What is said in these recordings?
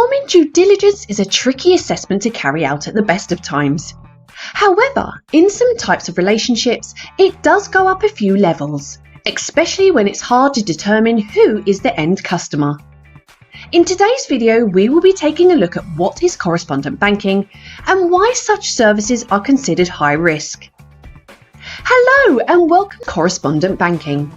Performing due diligence is a tricky assessment to carry out at the best of times. However, in some types of relationships, it does go up a few levels, especially when it's hard to determine who is the end customer. In today's video, we will be taking a look at what is correspondent banking and why such services are considered high risk. Hello and welcome to Correspondent Banking.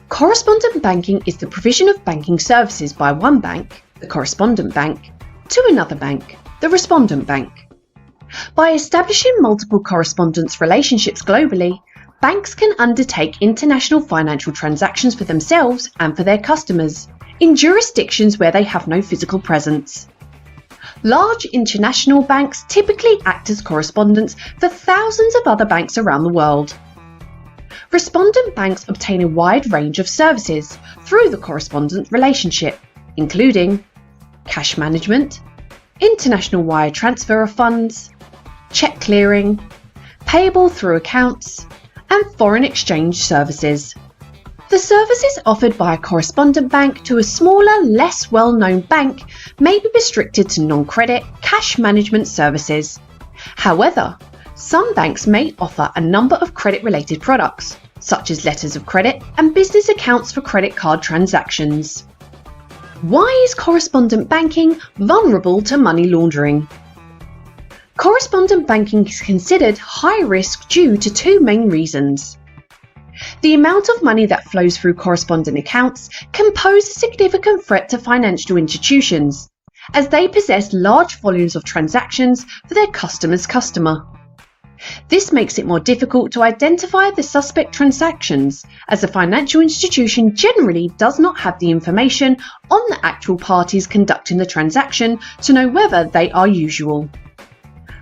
Correspondent banking is the provision of banking services by one bank, the correspondent bank, to another bank, the respondent bank. By establishing multiple correspondence relationships globally, banks can undertake international financial transactions for themselves and for their customers in jurisdictions where they have no physical presence. Large international banks typically act as correspondents for thousands of other banks around the world. Respondent banks obtain a wide range of services through the correspondent relationship, including cash management, international wire transfer of funds, check clearing, payable through accounts, and foreign exchange services. The services offered by a correspondent bank to a smaller, less well-known bank may be restricted to non-credit cash management services. However, some banks may offer a number of credit-related products, such as letters of credit and business accounts for credit card transactions. Why is correspondent banking vulnerable to money laundering? Correspondent banking is considered high risk due to two main reasons. The amount of money that flows through correspondent accounts can pose a significant threat to financial institutions, as they possess large volumes of transactions for their customer's customer. This makes it more difficult to identify the suspect transactions, as a financial institution generally does not have the information on the actual parties conducting the transaction to know whether they are usual.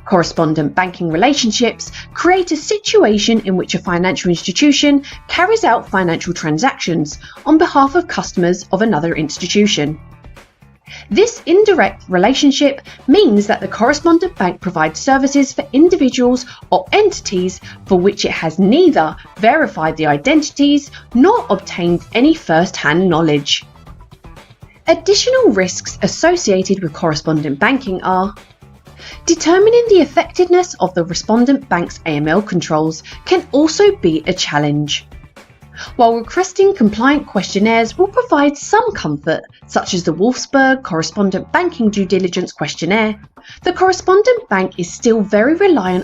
Correspondent banking relationships create a situation in which a financial institution carries out financial transactions on behalf of customers of another institution. This indirect relationship means that the correspondent bank provides services for individuals or entities for which it has neither verified the identities nor obtained any first-hand knowledge. Additional risks associated with correspondent banking are: determining the effectiveness of the respondent bank's AML controls can also be a challenge. While requesting compliant questionnaires will provide some comfort, such as the Wolfsburg Correspondent Banking Due Diligence Questionnaire, the correspondent bank is still very reliant